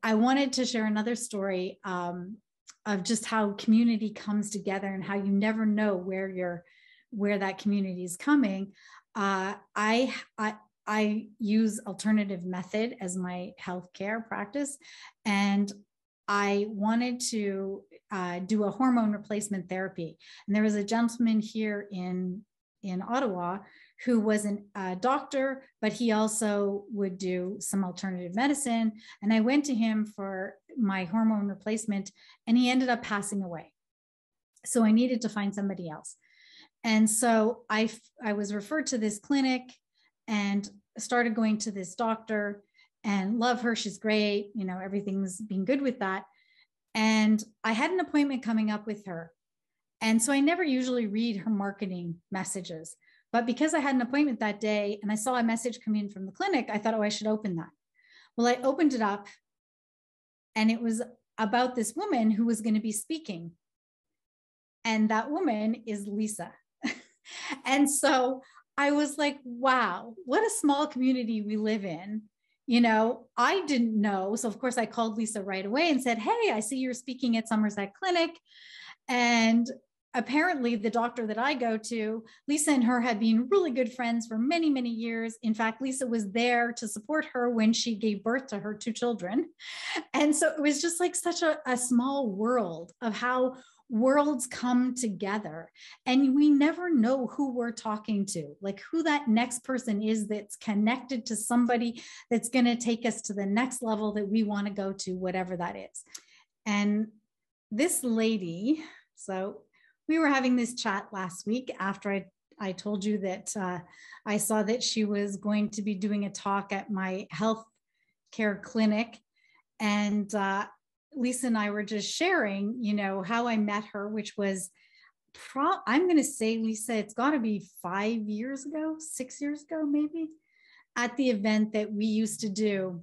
I wanted to share another story of just how community comes together and how you never know where that community is coming. I use alternative method as my healthcare practice, and I wanted to do a hormone replacement therapy. And there was a gentleman here in Ottawa who was a doctor, but he also would do some alternative medicine. And I went to him for my hormone replacement, and he ended up passing away. So I needed to find somebody else. And so I was referred to this clinic and started going to this doctor, and love her. She's great. You know, everything's been good with that. And I had an appointment coming up with her. And so I never usually read her marketing messages. But because I had an appointment that day and I saw a message come in from the clinic, I thought, oh, I should open that. Well, I opened it up, and it was about this woman who was going to be speaking. And that woman is Lisa. And so I was like, wow, what a small community we live in. You know, I didn't know. So of course I called Lisa right away and said, hey, I see you're speaking at Somerset Clinic. And apparently the doctor that I go to, Lisa and her had been really good friends for many, many years. In fact, Lisa was there to support her when she gave birth to her 2 children. And so it was just like such a small world of how worlds come together, and we never know who we're talking to, like who that next person is that's connected to somebody that's going to take us to the next level that we want to go to, whatever that is. And this lady, so we were having this chat last week after I told you that I saw that she was going to be doing a talk at my health care clinic. And Lisa and I were just sharing, you know, how I met her, which was, I'm going to say, Lisa, it's got to be 5 years ago, 6 years ago, maybe, at the event that we used to do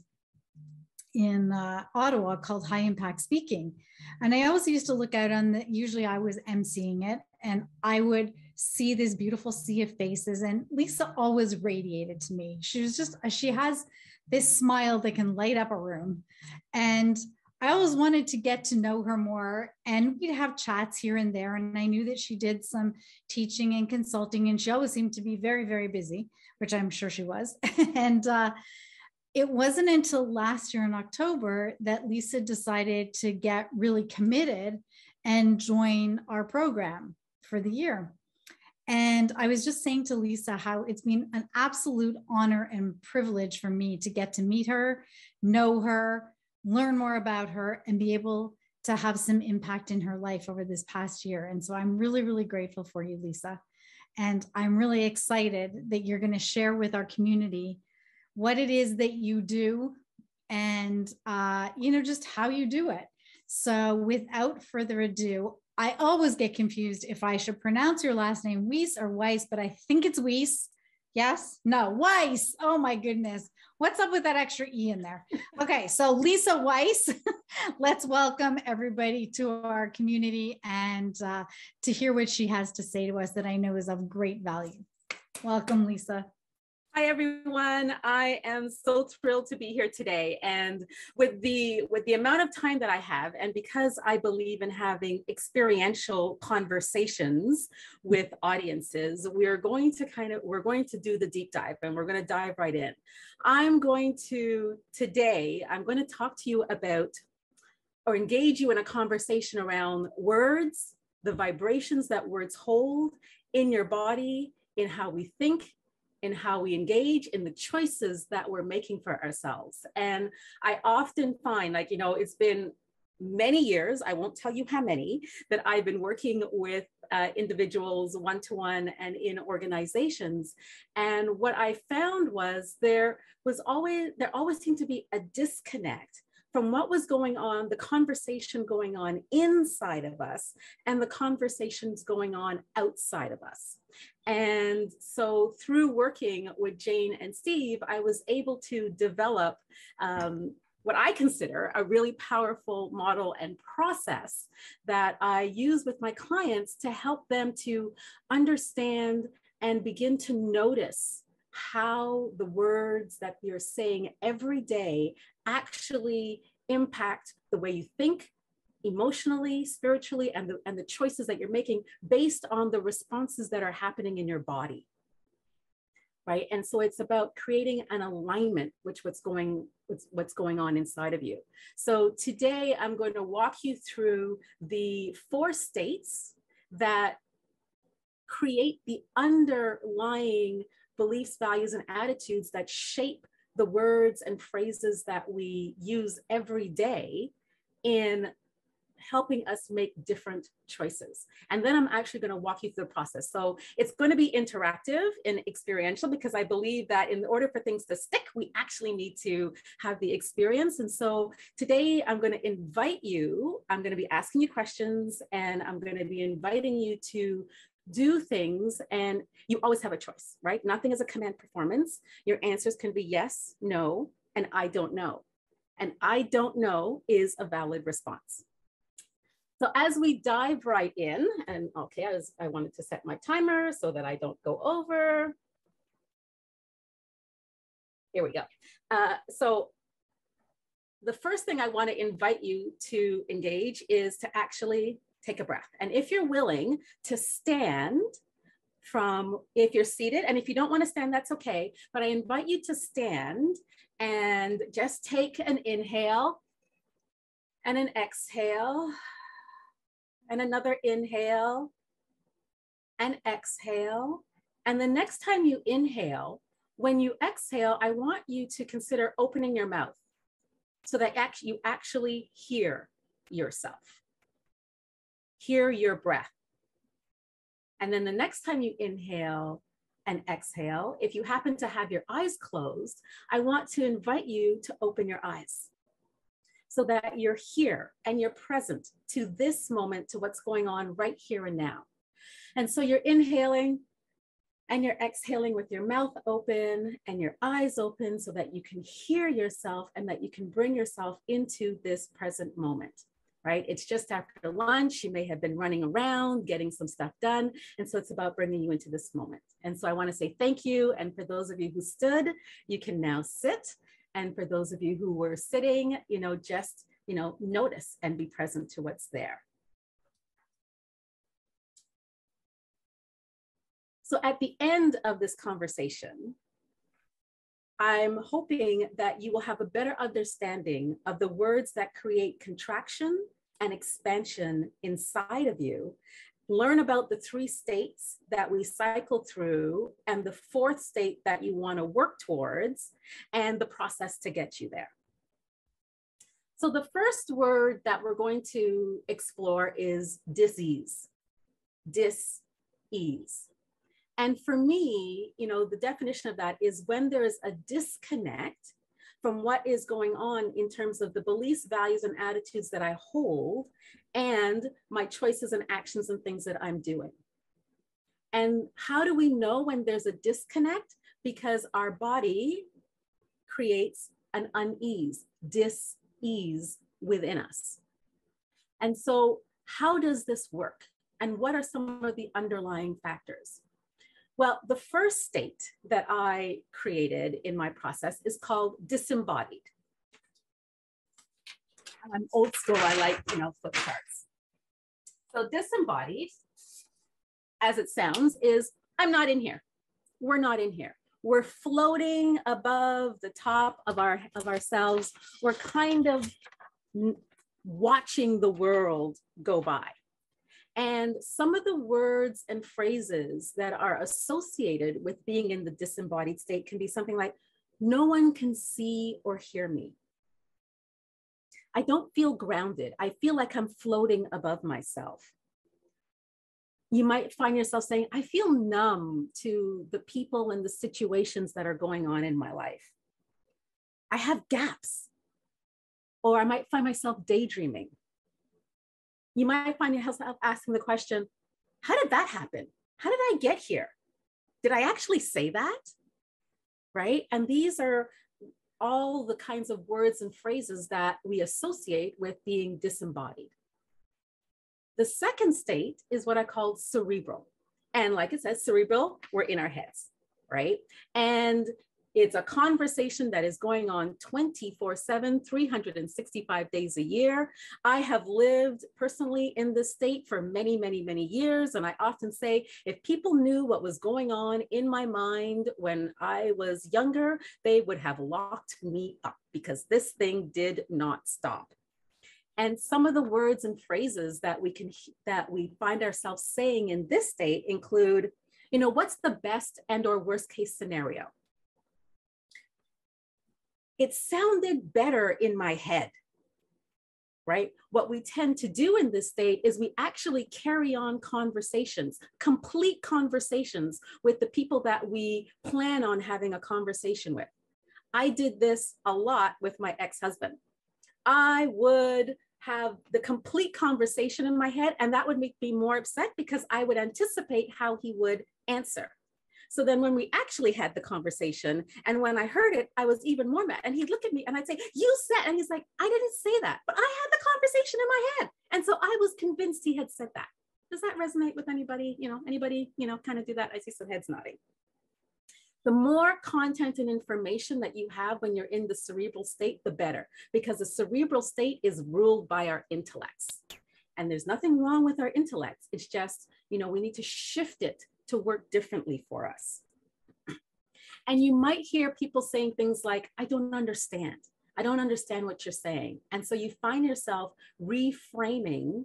in Ottawa called High Impact Speaking. And I always used to look out on usually I was emceeing it, and I would see this beautiful sea of faces. And Lisa always radiated to me. She has this smile that can light up a room. And I always wanted to get to know her more, and we'd have chats here and there. And I knew that she did some teaching and consulting, and she always seemed to be very, very busy, which I'm sure she was. And it wasn't until last year in October that Lisa decided to get really committed and join our program for the year. And I was just saying to Lisa how it's been an absolute honor and privilege for me to get to meet her, know her, learn more about her, and be able to have some impact in her life over this past year. And so I'm really, really grateful for you, Lisa. And I'm really excited that you're going to share with our community what it is that you do and, you know, just how you do it. So without further ado, I always get confused if I should pronounce your last name Weiss or Weiss, but I think it's Weiss. Yes? No, Weiss. Oh my goodness. What's up with that extra E in there? Okay, so Lisa Weiss, let's welcome everybody to our community and to hear what she has to say to us that I know is of great value. Welcome, Lisa. Hi, everyone. I am so thrilled to be here today. And with the amount of time that I have, and because I believe in having experiential conversations with audiences, we're going to do the deep dive, and we're going to dive right in. Today, I'm going to talk to you about, or engage you in a conversation around words, the vibrations that words hold in your body, in how we think, in how we engage, in the choices that we're making for ourselves. And I often find, like, you know, it's been many years, I won't tell you how many, that I've been working with individuals one-to-one and in organizations. And what I found was there always seemed to be a disconnect from what was going on, the conversation going on inside of us and the conversations going on outside of us. And so through working with Jayne and Steve, I was able to develop what I consider a really powerful model and process that I use with my clients to help them to understand and begin to notice how the words that you're saying every day actually impact the way you think emotionally, spiritually, and the choices that you're making based on the responses that are happening in your body. Right. And so it's about creating an alignment with what's going on inside of you. So today I'm going to walk you through the 4 states that create the underlying beliefs, values, and attitudes that shape the words and phrases that we use every day in helping us make different choices. And then I'm actually going to walk you through the process. So it's going to be interactive and experiential, because I believe that in order for things to stick, we actually need to have the experience. And so today I'm going to invite you, I'm going to be asking you questions, and I'm going to be inviting you to do things, and you always have a choice, right? Nothing is a command performance. Your answers can be yes, no, and I don't know. And I don't know is a valid response. So as we dive right in, and okay, I wanted to set my timer so that I don't go over. Here we go. So the first thing I want to invite you to engage is to actually take a breath. And if you're willing to stand from, if you're seated, and if you don't want to stand, that's okay, but I invite you to stand and just take an inhale and an exhale, and another inhale and exhale. And the next time you inhale, when you exhale, I want you to consider opening your mouth so that you actually hear yourself, hear your breath. And then the next time you inhale and exhale, if you happen to have your eyes closed, I want to invite you to open your eyes, so that you're here and you're present to this moment, to what's going on right here and now. And so you're inhaling and you're exhaling with your mouth open and your eyes open, so that you can hear yourself and that you can bring yourself into this present moment, right? It's just after lunch. You may have been running around, getting some stuff done. And so it's about bringing you into this moment. And so I want to say thank you. And for those of you who stood, you can now sit. And for those of you who were sitting, just, notice and be present to what's there. So at the end of this conversation, I'm hoping that you will have a better understanding of the words that create contraction and expansion inside of you. Learn about the 3 states that we cycle through and the 4th state that you want to work towards, and the process to get you there. So the first word that we're going to explore is dis-ease, dis-ease. And for me, the definition of that is when there is a disconnect from what is going on in terms of the beliefs, values, and attitudes that I hold, and my choices and actions and things that I'm doing. And how do we know when there's a disconnect? Because our body creates an unease, dis-ease within us. And so how does this work? And what are some of the underlying factors? Well, the first state that I created in my process is called disembodied. I'm old school, I like, flip charts. So disembodied, as it sounds, is I'm not in here. We're not in here. We're floating above the top of ourselves. We're kind of watching the world go by. And some of the words and phrases that are associated with being in the disembodied state can be something like, no one can see or hear me. I don't feel grounded. I feel like I'm floating above myself. You might find yourself saying, I feel numb to the people and the situations that are going on in my life. I have gaps. Or I might find myself daydreaming. You might find yourself asking the question, how did that happen? How did I get here? Did I actually say that? Right? And these are all the kinds of words and phrases that we associate with being disembodied. The second state is what I call cerebral. And like it says, cerebral, we're in our heads, right? And It's a conversation that is going on 24/7, 365 days a year. I have lived personally in this state for many, many, many years. And I often say, if people knew what was going on in my mind when I was younger, they would have locked me up, because this thing did not stop. And some of the words and phrases that we find ourselves saying in this state include, what's the best and or worst case scenario? It sounded better in my head, right? What we tend to do in this state is we actually carry on conversations, complete conversations with the people that we plan on having a conversation with. I did this a lot with my ex-husband. I would have the complete conversation in my head, and that would make me more upset because I would anticipate how he would answer. So then when we actually had the conversation, and when I heard it, I was even more mad. And he'd look at me and I'd say, you said, and he's like, I didn't say that, but I had the conversation in my head. And so I was convinced he had said that. Does that resonate with anybody? Anybody, kind of do that? I see some heads nodding. The more content and information that you have when you're in the cerebral state, the better, because the cerebral state is ruled by our intellects. And there's nothing wrong with our intellects. It's just, we need to shift it to work differently for us. And you might hear people saying things like, I don't understand. I don't understand what you're saying. And so you find yourself reframing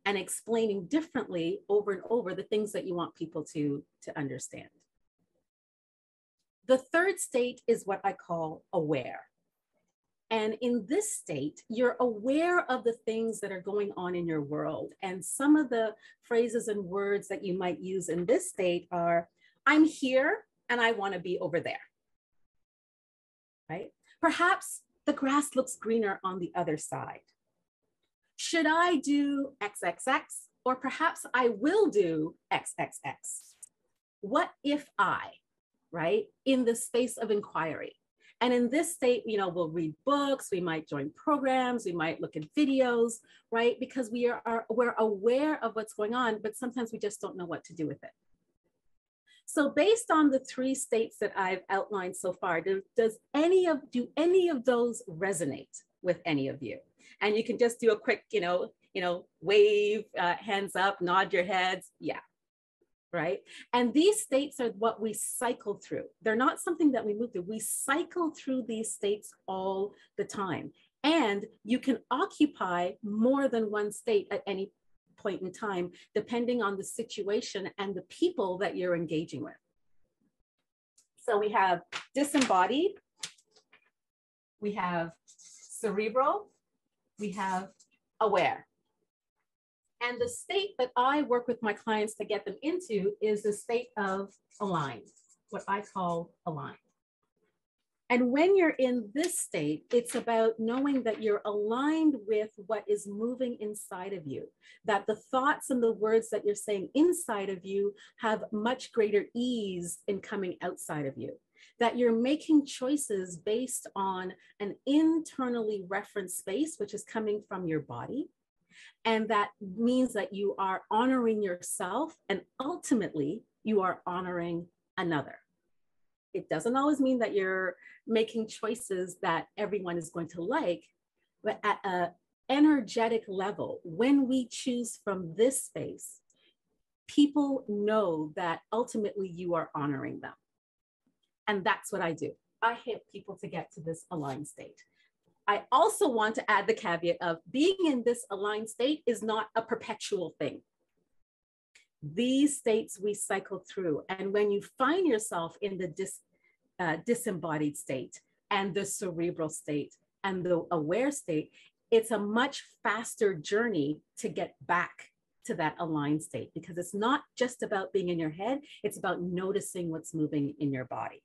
and explaining differently over and over the things that you want people to understand. The third state is what I call aware. And in this state, you're aware of the things that are going on in your world. And some of the phrases and words that you might use in this state are, I'm here and I want to be over there, right? Perhaps the grass looks greener on the other side. Should I do XXX? Or perhaps I will do XXX. What if I, right? In the space of inquiry. And in this state, we'll read books, we might join programs, we might look at videos, right? Because we're aware of what's going on, but sometimes we just don't know what to do with it. So based on the three states that I've outlined so far, do any of those resonate with any of you? And you can just do a quick, wave, hands up, nod your heads. Yeah. Right? And these states are what we cycle through. They're not something that we move through. We cycle through these states all the time. And you can occupy more than one state at any point in time, depending on the situation and the people that you're engaging with. So we have disembodied, we have cerebral, we have aware. And the state that I work with my clients to get them into is the state of aligned, what I call aligned. And when you're in this state, it's about knowing that you're aligned with what is moving inside of you, that the thoughts and the words that you're saying inside of you have much greater ease in coming outside of you, that you're making choices based on an internally referenced space, which is coming from your body. And that means that you are honoring yourself and ultimately you are honoring another. It doesn't always mean that you're making choices that everyone is going to like, but at an energetic level, when we choose from this space, people know that ultimately you are honoring them. And that's what I do. I help people to get to this aligned state. I also want to add the caveat of being in this aligned state is not a perpetual thing. These states we cycle through. And when you find yourself in the disembodied state and the cerebral state and the aware state, it's a much faster journey to get back to that aligned state, because it's not just about being in your head, it's about noticing what's moving in your body.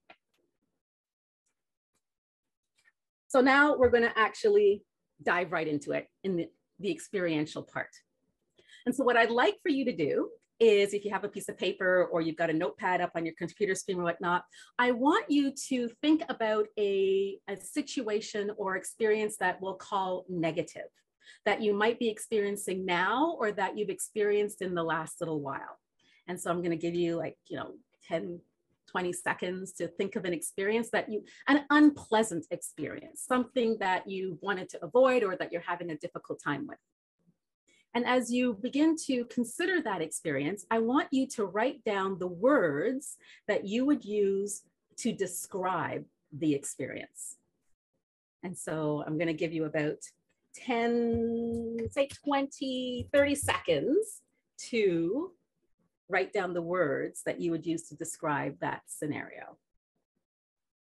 So now we're going to actually dive right into it in the experiential part. And so what I'd like for you to do is, if you have a piece of paper or you've got a notepad up on your computer screen or whatnot, I want you to think about a situation or experience that we'll call negative, that you might be experiencing now or that you've experienced in the last little while. And so I'm going to give you 10 20 seconds to think of an experience that an unpleasant experience, something that you wanted to avoid or that you're having a difficult time with. And as you begin to consider that experience, I want you to write down the words that you would use to describe the experience. And so I'm going to give you about 10, say 20, 30 seconds to write down the words that you would use to describe that scenario.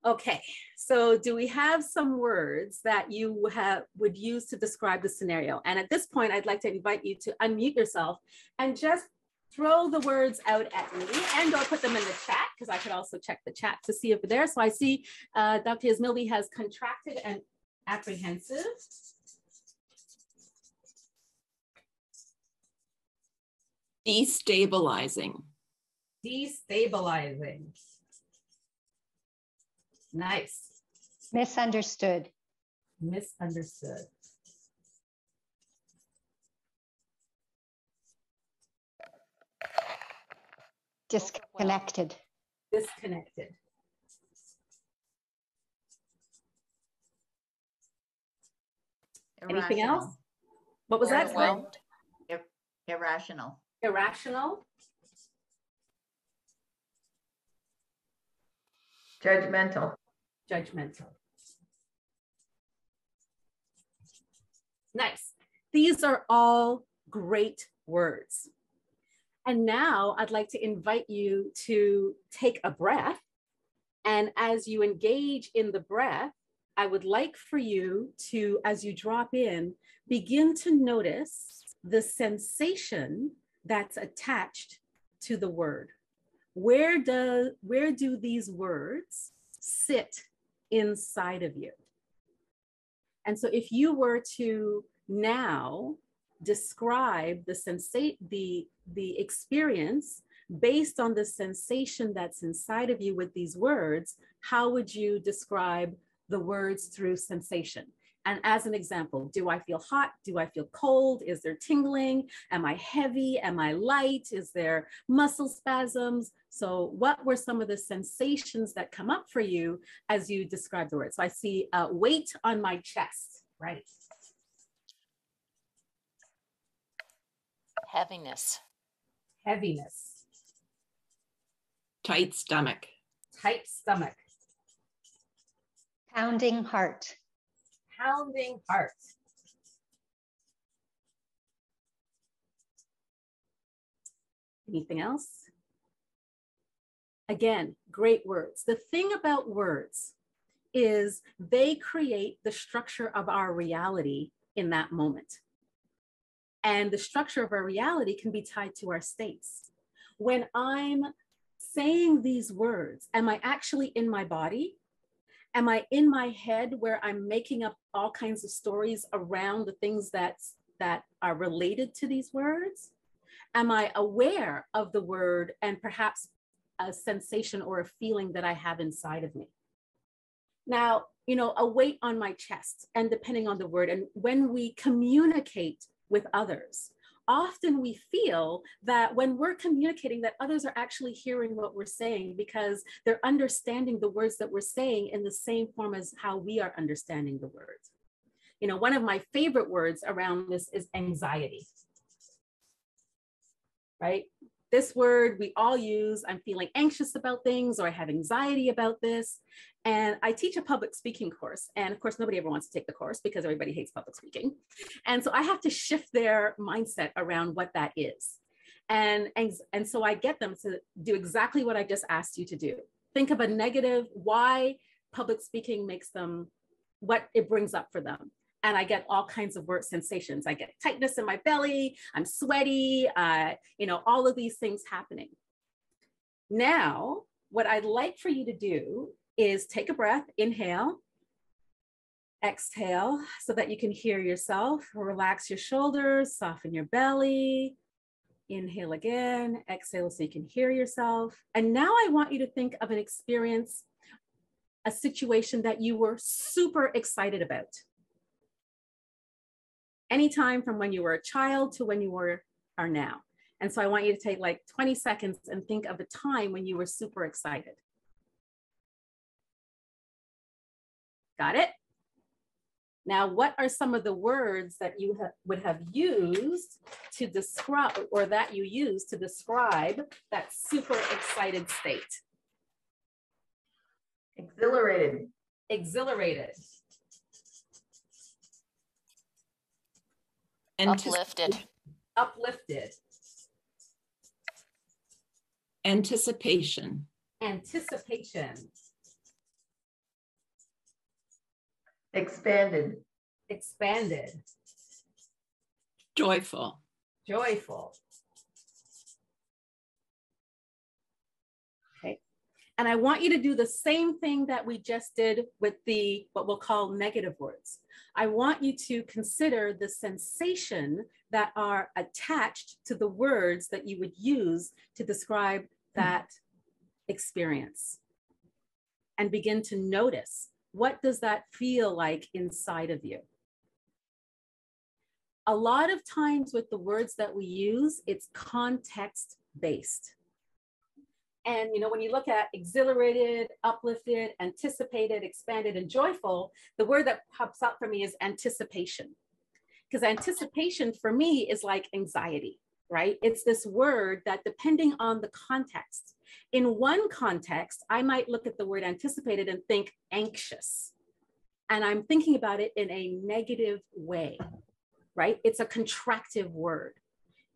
Okay, so do we have some words that you would use to describe the scenario? And at this point, I'd like to invite you to unmute yourself and just throw the words out at me, and or put them in the chat, because I could also check the chat to see if they're there. So I see Dr. Yasmilbi has contracted and apprehensive. Destabilizing. Destabilizing. Nice. Misunderstood. Misunderstood. Disconnected. Disconnected. Irrational. Anything else? What was that? Overwhelmed. Irrational. Irrational. Judgmental. Judgmental. Nice. These are all great words. And now I'd like to invite you to take a breath. And as you engage in the breath, I would like for you to, as you drop in, begin to notice the sensation that's attached to the word. Where do these words sit inside of you? And so if you were to now describe the experience based on the sensation that's inside of you with these words, how would you describe the words through sensation? And as an example, do I feel hot? Do I feel cold? Is there tingling? Am I heavy? Am I light? Is there muscle spasms? So what were some of the sensations that come up for you as you describe the word? So I see weight on my chest, right? Heaviness. Heaviness. Tight stomach. Tight stomach. Pounding heart. Pounding heart. Anything else? Again, great words. The thing about words is they create the structure of our reality in that moment. And the structure of our reality can be tied to our states. When I'm saying these words, am I actually in my body? Am I in my head where I'm making up all kinds of stories around the things that are related to these words? Am I aware of the word and perhaps a sensation or a feeling that I have inside of me? Now, a weight on my chest, and depending on the word, and when we communicate with others, often we feel that when we're communicating that others are actually hearing what we're saying because they're understanding the words that we're saying in the same form as how we are understanding the words. One of my favorite words around this is anxiety, right? This word we all use. I'm feeling anxious about things, or I have anxiety about this. And I teach a public speaking course. And of course, nobody ever wants to take the course because everybody hates public speaking. And so I have to shift their mindset around what that is. And so I get them to do exactly what I just asked you to do. Think of a negative, why public speaking makes them, what it brings up for them. And I get all kinds of word sensations. I get tightness in my belly, I'm sweaty, all of these things happening. Now, what I'd like for you to do is take a breath, inhale, exhale, so that you can hear yourself. Relax your shoulders, soften your belly. Inhale again, exhale so you can hear yourself. And now I want you to think of an experience, a situation that you were super excited about. Anytime from when you were a child to when you are now. And so I want you to take like 20 seconds and think of a time when you were super excited. Got it? Now, what are some of the words that you would have used to describe, or that you use to describe that super excited state? Exhilarated. Exhilarated. Uplifted. Uplifted. Anticipation. Anticipation. Expanded. Expanded. Joyful. Joyful. Okay. And I want you to do the same thing that we just did with the, what we'll call negative words. I want you to consider the sensation that are attached to the words that you would use to describe that experience. And begin to notice, what does that feel like inside of you? A lot of times with the words that we use, it's context based. And you know, when you look at exhilarated, uplifted, anticipated, expanded, and joyful, the word that pops out for me is anticipation. Because anticipation for me is like anxiety, right? It's this word that, depending on the context, in one context, I might look at the word anticipated and think anxious. And I'm thinking about it in a negative way, right? It's a contractive word.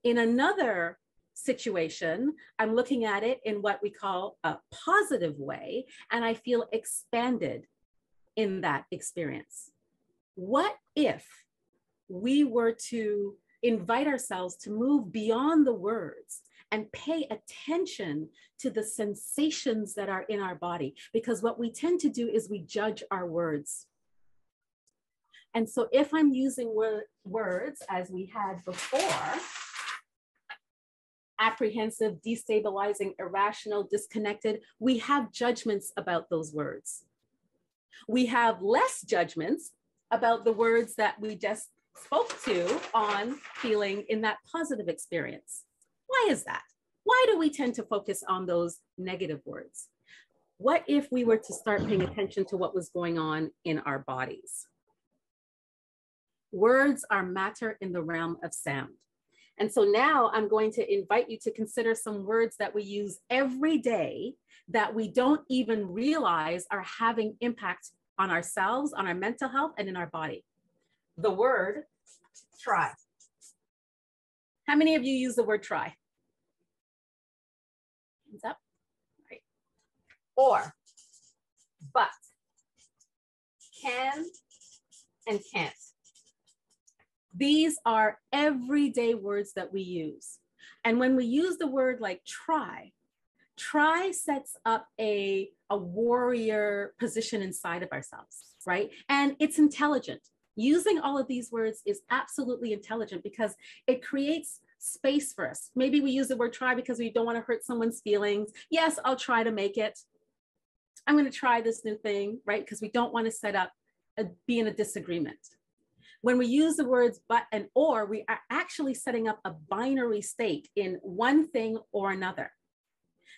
In another situation, I'm looking at it in what we call a positive way, and I feel expanded in that experience. What if we were to invite ourselves to move beyond the words and pay attention to the sensations that are in our body? Because what we tend to do is we judge our words. And so if I'm using words as we had before, apprehensive, destabilizing, irrational, disconnected, we have judgments about those words. We have less judgments about the words that we just spoke to on feeling in that positive experience. Why is that? Why do we tend to focus on those negative words? What if we were to start paying attention to what was going on in our bodies? Words are matter in the realm of sound. And so now I'm going to invite you to consider some words that we use every day that we don't even realize are having impact on ourselves, on our mental health, and in our body. The word try. How many of you use the word try? Hands up. Right. Or, but, can, and can't. These are everyday words that we use. And when we use the word like try sets up a warrior position inside of ourselves, right? And it's intelligent. Using all of these words is absolutely intelligent because it creates space for us. Maybe we use the word try because we don't want to hurt someone's feelings. Yes, I'll try to make it. I'm going to try this new thing, right? Because we don't want to set up, be in a disagreement. When we use the words but and or, we are actually setting up a binary state in one thing or another.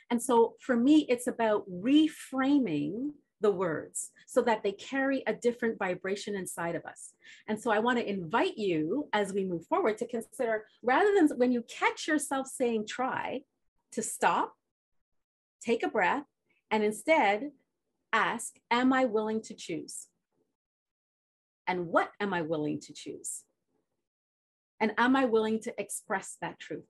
And so for me, it's about reframing the words so that they carry a different vibration inside of us. And so I want to invite you as we move forward to consider, rather than when you catch yourself saying try, to stop, take a breath, and instead ask, am I willing to choose? And what am I willing to choose? And am I willing to express that truth?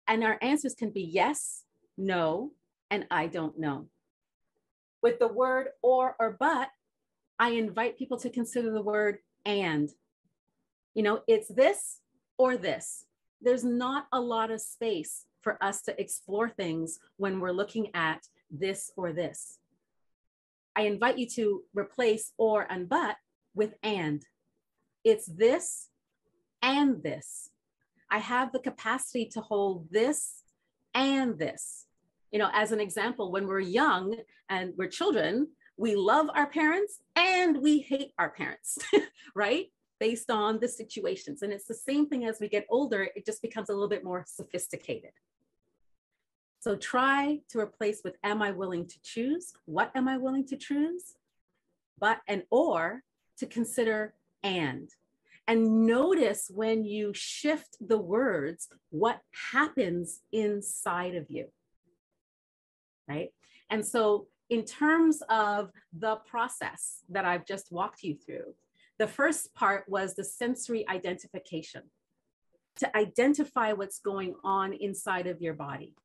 And our answers can be yes, no, and I don't know. With the word or but, I invite people to consider the word and. You know, it's this or this. There's not a lot of space for us to explore things when we're looking at this or this. I invite you to replace or and but with and. It's this and this. I have the capacity to hold this and this. You know, as an example, when we're young and we're children, we love our parents and we hate our parents, right? Based on the situations. And it's the same thing as we get older, it just becomes a little bit more sophisticated. So try to replace with, am I willing to choose? What am I willing to choose? but, and or, to consider and. And notice when you shift the words, what happens inside of you, right? And so in terms of the process that I've just walked you through, the first part was the sensory identification, to identify what's going on inside of your body.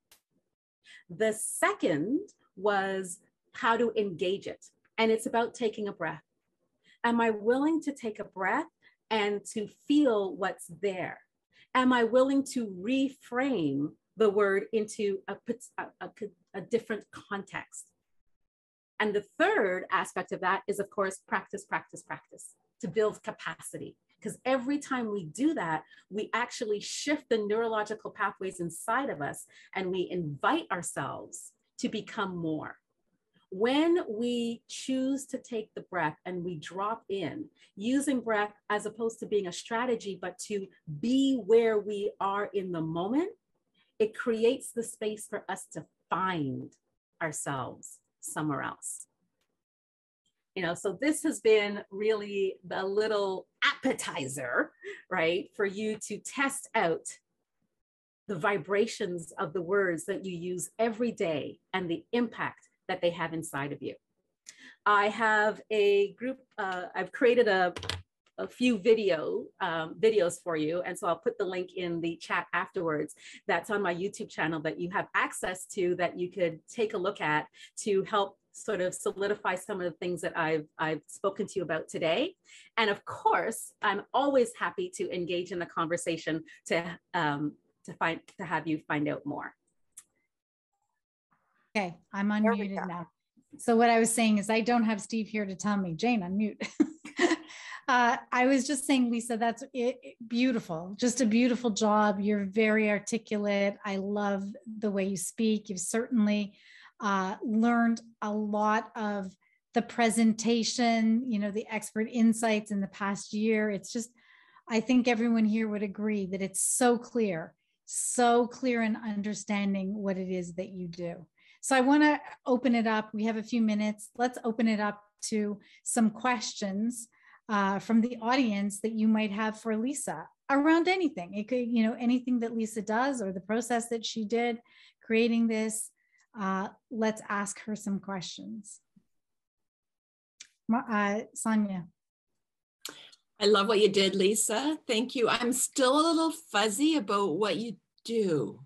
The second was how to engage it. And it's about taking a breath. Am I willing to take a breath and to feel what's there? Am I willing to reframe the word into a different context? And the third aspect of that is, of course, practice, practice, practice, to build capacity. Because every time we do that, we actually shift the neurological pathways inside of us, and we invite ourselves to become more. When we choose to take the breath and we drop in, using breath as opposed to being a strategy, but to be where we are in the moment, it creates the space for us to find ourselves somewhere else. You know, so this has been really the little appetizer, right, for you to test out the vibrations of the words that you use every day and the impact that they have inside of you. I have a group, I've created a few videos for you. And so I'll put the link in the chat afterwards. That's on my YouTube channel that you have access to, that you could take a look at to help sort of solidify some of the things that I've spoken to you about today. And of course, I'm always happy to engage in the conversation to have you find out more. Okay, I'm unmuted now. So what I was saying is I don't have Steve here to tell me, Jayne, unmute. I was just saying, Lisa, that's beautiful. Just a beautiful job. You're very articulate. I love the way you speak. You've certainly learned a lot of the presentation, you know, the expert insights in the past year. It's just, I think everyone here would agree that it's so clear in understanding what it is that you do. So I want to open it up. We have a few minutes. Let's open it up to some questions from the audience that you might have for Lisa around anything. It could, you know, anything that Lisa does or the process that she did creating this. Let's ask her some questions. Sonia. I love what you did, Lisa. Thank you. I'm still a little fuzzy about what you do.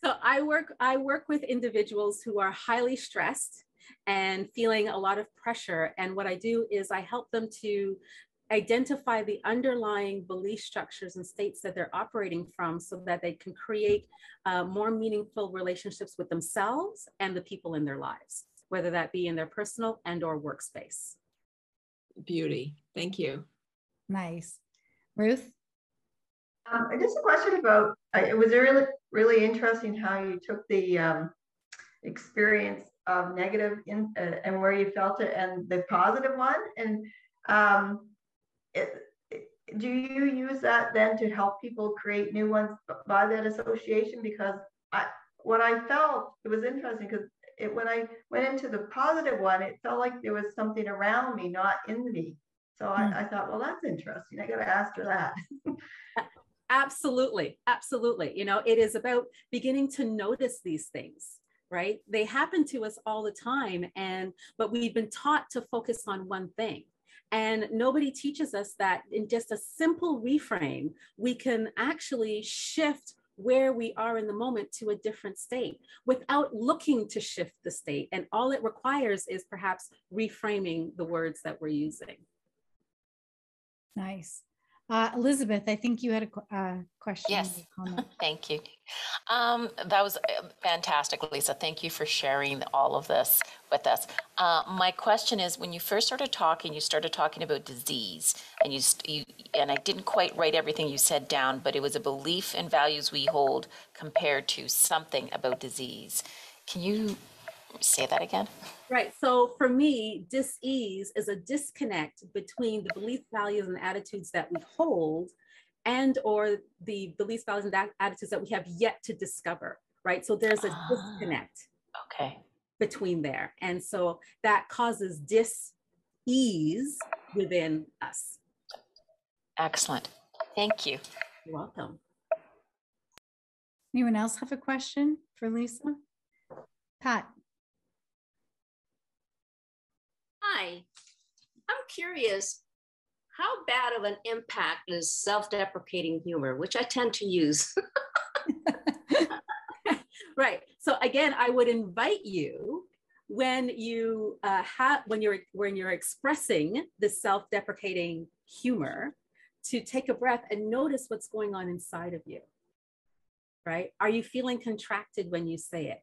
So I work with individuals who are highly stressed and feeling a lot of pressure. And what I do is I help them to identify the underlying belief structures and states that they're operating from so that they can create more meaningful relationships with themselves and the people in their lives, whether that be in their personal and or workspace. Beauty. Thank you. Nice. Ruth? Just a question about, it was really interesting how you took the experience of negative and where you felt it and the positive one. And do you use that then to help people create new ones by that association? Because what I felt, it was interesting because when I went into the positive one, it felt like there was something around me, not in me. So I thought, well, that's interesting. I got to ask her that. Absolutely. Absolutely. You know, it is about beginning to notice these things, right? They happen to us all the time. But we've been taught to focus on one thing. And nobody teaches us that in just a simple reframe, we can actually shift where we are in the moment to a different state without looking to shift the state. And all it requires is perhaps reframing the words that we're using. Nice. Elizabeth, I think you had a question. Yes, thank you. That was fantastic, Lisa. Thank you for sharing all of this with us. My question is, when you first started talking, you started talking about disease, and I didn't quite write everything you said down, but it was a belief and values we hold compared to something about disease. Can you say that again? Right. So for me, dis-ease is a disconnect between the belief, values, and attitudes that we hold and or the beliefs, values, and attitudes that we have yet to discover, right? So there's a disconnect between there. And so that causes ease within us. Excellent. Thank you. You're welcome. Anyone else have a question for Lisa? Pat. Hi, I'm curious, how bad of an impact is self-deprecating humor, which I tend to use? Right. So again, I would invite you when you when you're expressing this self-deprecating humor to take a breath and notice what's going on inside of you. Right? Are you feeling contracted when you say it?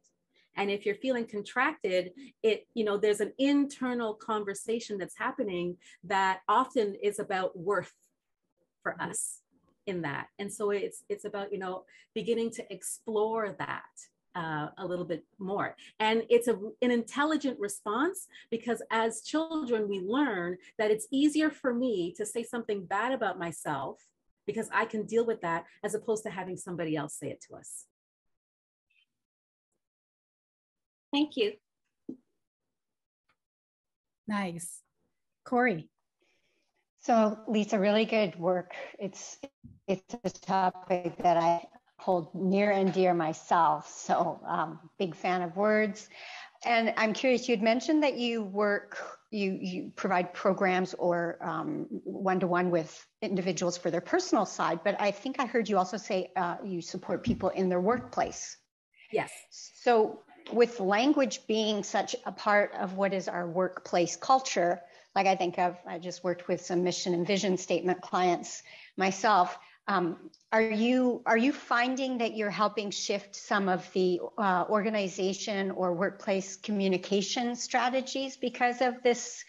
And if you're feeling contracted, there's an internal conversation that's happening that often is about worth for us in that. And so it's about, beginning to explore that a little bit more. And it's an intelligent response, because as children, we learn that it's easier for me to say something bad about myself because I can deal with that, as opposed to having somebody else say it to us. Thank you. Nice. Corey. So Lisa, really good work. It's a topic that I hold near and dear myself. So big fan of words. And I'm curious, you'd mentioned that you provide programs or one-to-one with individuals for their personal side, but I think I heard you also say you support people in their workplace. Yes. So with language being such a part of what is our workplace culture, like I just worked with some mission and vision statement clients myself. Are you finding that you're helping shift some of the organization or workplace communication strategies because of this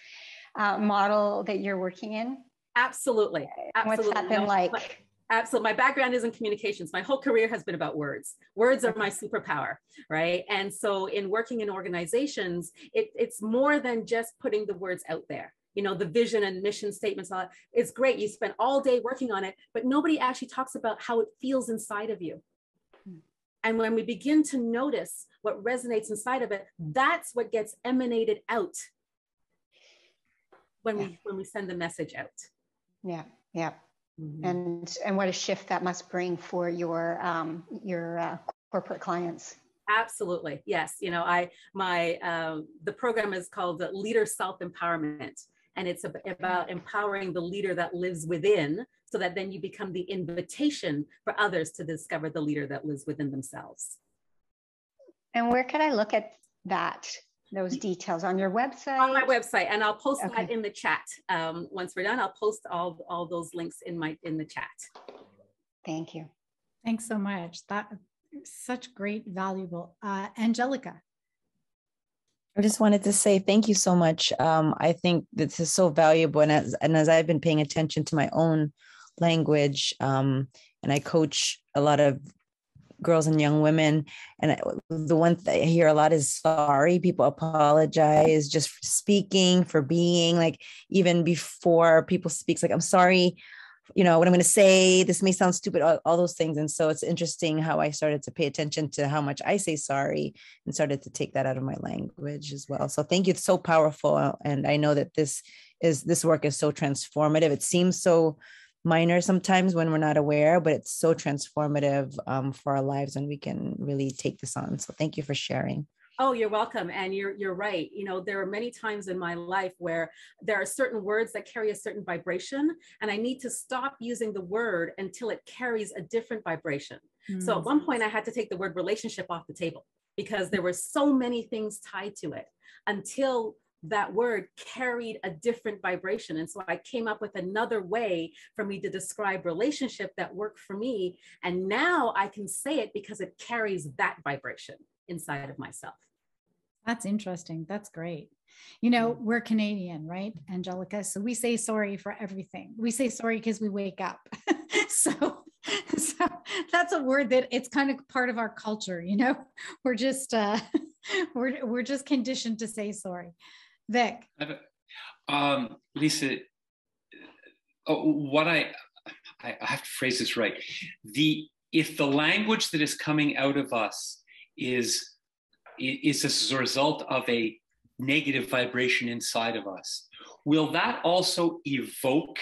model that you're working in? Absolutely. Absolutely. What's that been like? Absolutely. My background is in communications. My whole career has been about words. Words are my superpower, right? And so in working in organizations, it's more than just putting the words out there. The vision and mission statements, all that, it's great. You spend all day working on it, but nobody actually talks about how it feels inside of you. And when we begin to notice what resonates inside of it, that's what gets emanated out when we send the message out. Yeah. Yeah. Mm-hmm. And what a shift that must bring for your corporate clients. Absolutely. Yes. The program is called Leader Self-Empowerment, and it's about empowering the leader that lives within, so that then you become the invitation for others to discover the leader that lives within themselves. And where can I look at those details? On your website? On my website, and I'll post that in the chat. Once we're done, I'll post all those links in the chat. Thank you. Thanks so much. That such great, valuable. Angelica. I just wanted to say thank you so much. I think this is so valuable. And as I've been paying attention to my own language, and I coach a lot of girls and young women, and the one thing I hear a lot is sorry. People apologize just for speaking, for being, like, even before people speak, like, I'm sorry, what I'm going to say, this may sound stupid, all those things. And so it's interesting how I started to pay attention to how much I say sorry and started to take that out of my language as well. So thank you. It's so powerful. And I know that this work is so transformative. It seems so minor sometimes when we're not aware, but it's so transformative for our lives, and we can really take this on. So thank you for sharing. Oh, you're welcome. And you're right. There are many times in my life where there are certain words that carry a certain vibration, and I need to stop using the word until it carries a different vibration. Mm-hmm. So at one point I had to take the word relationship off the table because there were so many things tied to it until that word carried a different vibration. And so I came up with another way for me to describe relationship that worked for me. And now I can say it because it carries that vibration inside of myself. That's interesting. That's great. We're Canadian, right, Angelica? So we say sorry for everything. We say sorry because we wake up. so that's a word that it's kind of part of our culture. We're just we're just conditioned to say sorry. Vic. Lisa, what I have to phrase this right. If the language that is coming out of us is as a result of a negative vibration inside of us, will that also evoke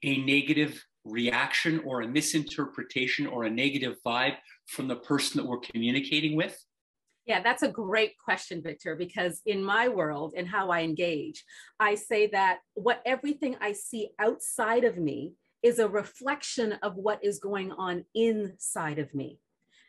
a negative reaction or a misinterpretation or a negative vibe from the person that we're communicating with? Yeah, that's a great question, Victor, because in my world and how I engage, I say that everything I see outside of me is a reflection of what is going on inside of me.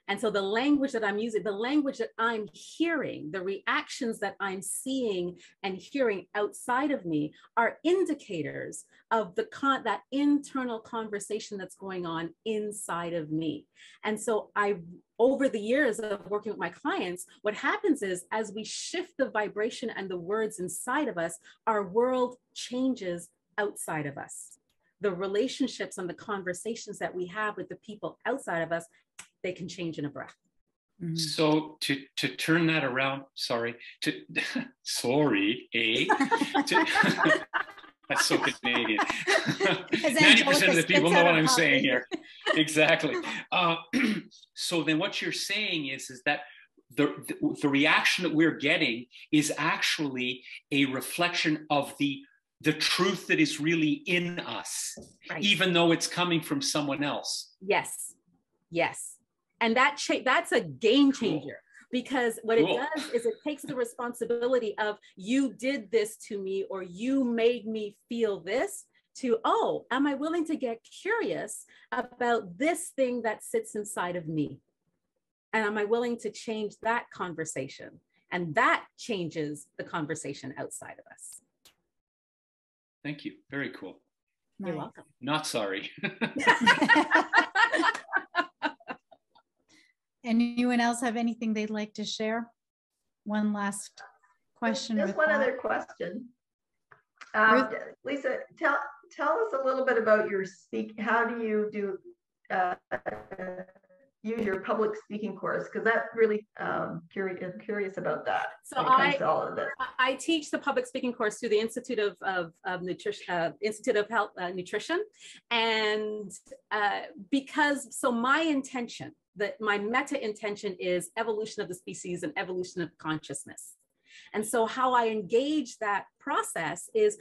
And so the language that I'm using, the language that I'm hearing, the reactions that I'm seeing and hearing outside of me are indicators of that internal conversation that's going on inside of me. And so over the years of working with my clients, what happens is as we shift the vibration and the words inside of us, our world changes outside of us. The relationships and the conversations that we have with the people outside of us, they can change in a breath. Mm-hmm. So to turn that around, that's so Canadian. 90% of the people know what I'm saying here. Exactly. So then what you're saying is that the reaction that we're getting is actually a reflection of the truth that is really in us, right, even though it's coming from someone else. Yes. Yes. And that's a game changer. Cool. Because what it does is it takes the responsibility of you did this to me or you made me feel this to, oh, am I willing to get curious about this thing that sits inside of me? And am I willing to change that conversation? And that changes the conversation outside of us. Thank you. Very cool. You're welcome. Not sorry. Anyone else have anything they'd like to share? One last question. Just one other question. Lisa, tell us a little bit about your how do you use your public speaking course? Because that really curious about that. So I teach the public speaking course through the Institute of Nutrition, Institute of Health Nutrition, and my intention, my meta intention is evolution of the species and evolution of consciousness. And so how I engage that process is,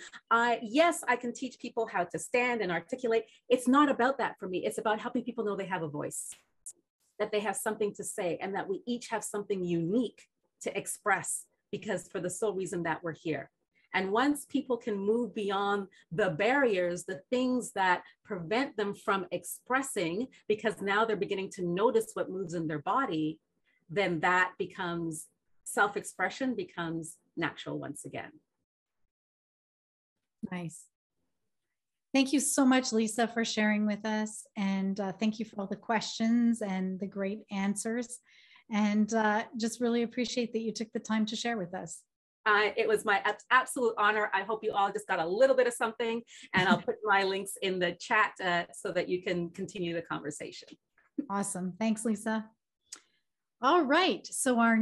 yes, I can teach people how to stand and articulate. It's not about that for me. It's about helping people know they have a voice, that they have something to say, and that we each have something unique to express, because for the sole reason that we're here. And once people can move beyond the barriers, the things that prevent them from expressing, because now they're beginning to notice what moves in their body, then that becomes self-expression becomes natural once again. Nice. Thank you so much, Lisa, for sharing with us. And thank you for all the questions and the great answers. And just really appreciate that you took the time to share with us. It was my absolute honor. I hope you all just got a little bit of something, and I'll put my links in the chat so that you can continue the conversation. Awesome. Thanks, Lisa. All right. So our